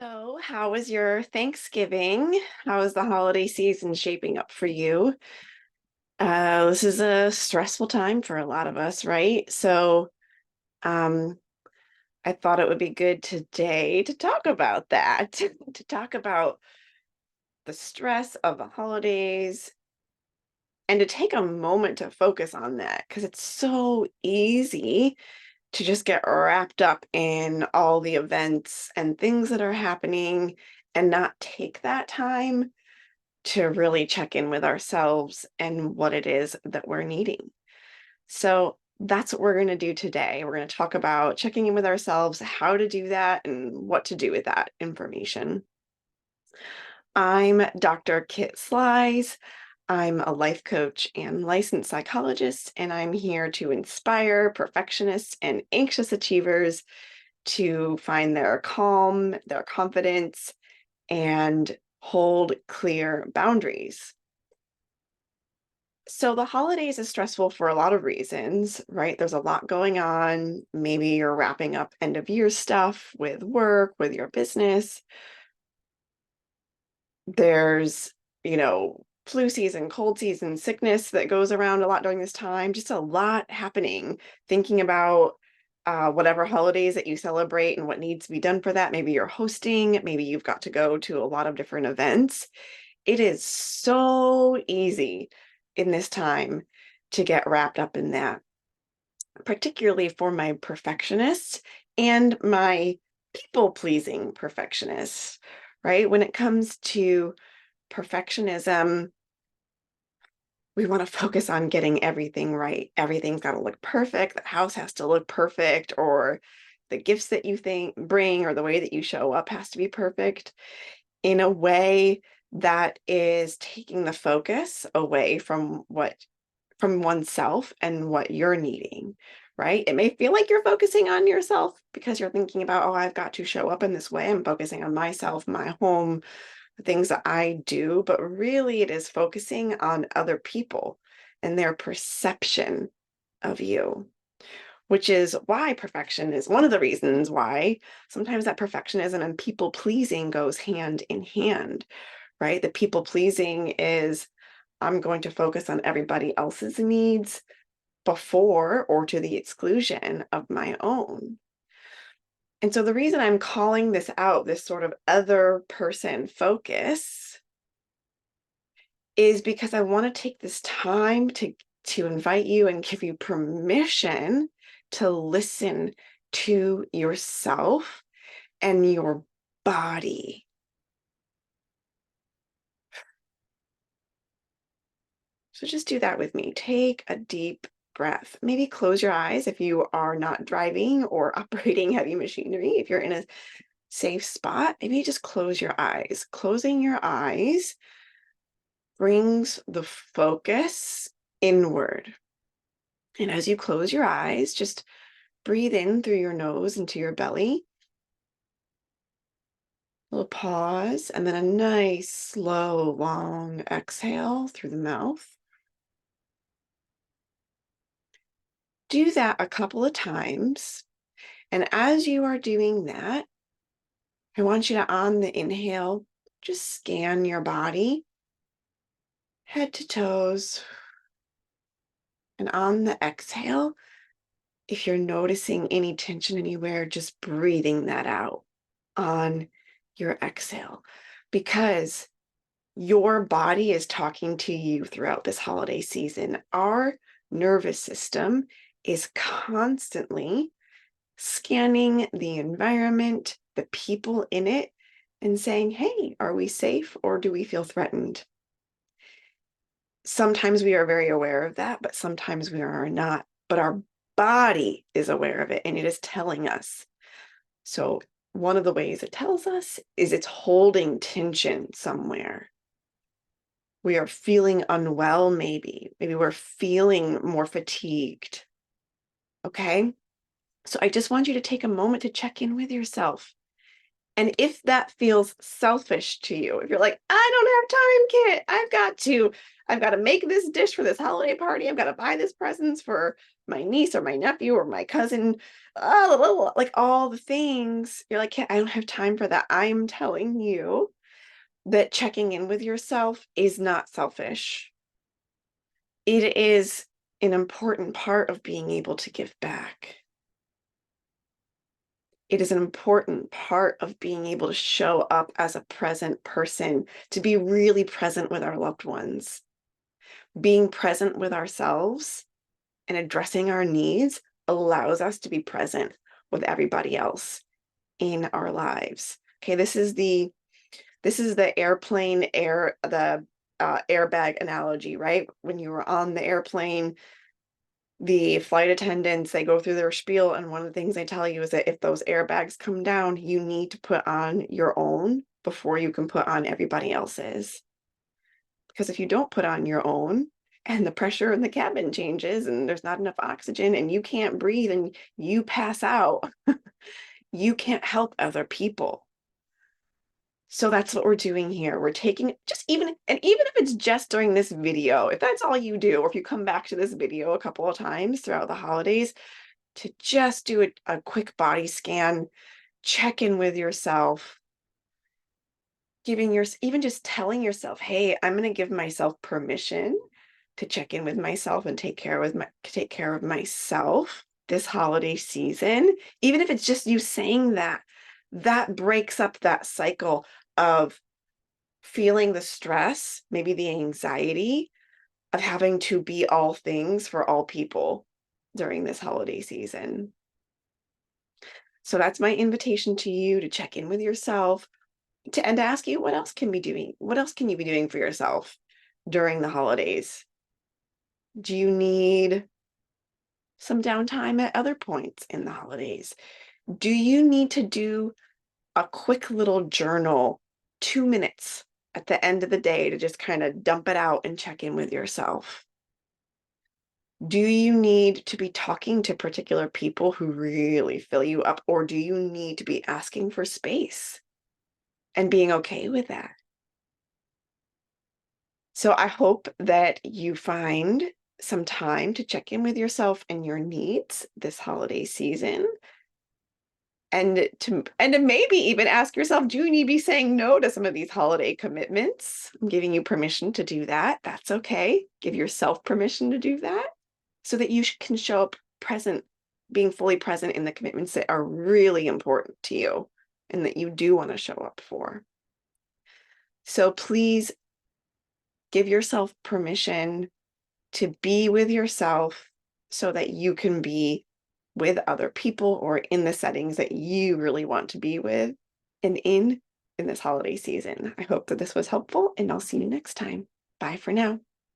So, how was your Thanksgiving? How is the holiday season shaping up for you? This is a stressful time for a lot of us, right? Um, I thought it would be good today to talk about that, to talk about the stress of the holidays and to take a moment to focus on that because it's so easy to just get wrapped up in all the events and things that are happening and not take that time to really check in with ourselves and what it is that we're needing. So that's what we're going to do today. We're going to talk about checking in with ourselves, how to do that, and what to do with that information. I'm Dr. Kit Slies. I'm a life coach and licensed psychologist, and I'm here to inspire perfectionists and anxious achievers to find their calm, their confidence, and hold clear boundaries. So the holidays is stressful for a lot of reasons, right? There's a lot going on. Maybe you're wrapping up end of year stuff with work, with your business. There's, flu season, cold season, sickness that goes around a lot during this time. Just a lot happening. Thinking about whatever holidays that you celebrate and what needs to be done for that. Maybe you're hosting, maybe you've got to go to a lot of different events. It is so easy in this time to get wrapped up in that, particularly for my perfectionists and my people-pleasing perfectionists, right? When it comes to perfectionism, we want to focus on getting everything right. Everything's got to look perfect. The house has to look perfect, or the gifts that you think bring or the way that you show up has to be perfect in a way that is taking the focus away from oneself and what you're needing, right? It may feel like you're focusing on yourself because you're thinking about, oh, I've got to show up in this way. I'm focusing on myself, my home, the things that I do, but really it is focusing on other people and their perception of you, which is why perfection is one of the reasons why sometimes that perfectionism and people pleasing goes hand in hand, right? The people pleasing is I'm going to focus on everybody else's needs before or to the exclusion of my own. And so the reason I'm calling this out, this sort of other person focus, is because I want to take this time to invite you and give you permission to listen to yourself and your body. So just do that with me. Take a deep breath. Maybe close your eyes if you are not driving or operating heavy machinery. If you're in a safe spot, maybe just close your eyes. Closing your eyes brings the focus inward. And as you close your eyes, just breathe in through your nose into your belly. A little pause, and then a nice, slow, long exhale through the mouth. Do that a couple of times. And as you are doing that, I want you to, on the inhale, just scan your body, head to toes. And on the exhale, if you're noticing any tension anywhere, just breathing that out on your exhale, because your body is talking to you throughout this holiday season. Our nervous system is constantly scanning the environment, the people in it, and saying, hey, are we safe or do we feel threatened? Sometimes we are very aware of that, but sometimes we are not. But our body is aware of it and it is telling us. So, one of the ways it tells us is it's holding tension somewhere. We are feeling unwell, maybe. Maybe we're feeling more fatigued. Okay. So, I just want you to take a moment to check in with yourself. And if that feels selfish to you, if you're like, I don't have time, Kit, I've got to make this dish for this holiday party. I've got to buy this presents for my niece or my nephew or my cousin, like all the things. You're like, I don't have time for that. I'm telling you that checking in with yourself is not selfish. It is an important part of being able to give back. It is an important part of being able to show up as a present person, to be really present with our loved ones. Being present with ourselves and addressing our needs allows us to be present with everybody else in our lives. Okay, this is the airbag analogy, right? When you were on the airplane, the flight attendants, they go through their spiel, and one of the things they tell you is that if those airbags come down, you need to put on your own before you can put on everybody else's. Because if you don't put on your own and the pressure in the cabin changes and there's not enough oxygen and you can't breathe and you pass out, you can't help other people. So that's what we're doing here. We're taking even if it's just during this video, if that's all you do, or if you come back to this video a couple of times throughout the holidays, to just do a quick body scan, check in with yourself, even just telling yourself, hey, I'm going to give myself permission to check in with myself and take care of myself this holiday season. Even if it's just you saying that, that breaks up that cycle of feeling the stress, maybe the anxiety of having to be all things for all people during this holiday season. So that's my invitation to you, to check in with yourself, and to ask you, what else can you be doing for yourself during the holidays? Do you need some downtime at other points in the holidays? Do you need to do a quick little journal, 2 minutes at the end of the day, to just kind of dump it out and check in with yourself? Do you need to be talking to particular people who really fill you up, or do you need to be asking for space and being okay with that? So I hope that you find some time to check in with yourself and your needs this holiday season, and to maybe even ask yourself, do you need to be saying no to some of these holiday commitments? I'm giving you permission to do that. That's okay. Give yourself permission to do that so that you can show up present, being fully present in the commitments that are really important to you and that you do want to show up for. So please give yourself permission to be with yourself so that you can be with other people or in the settings that you really want to be with and in this holiday season. I hope that this was helpful, and I'll see you next time. Bye for now.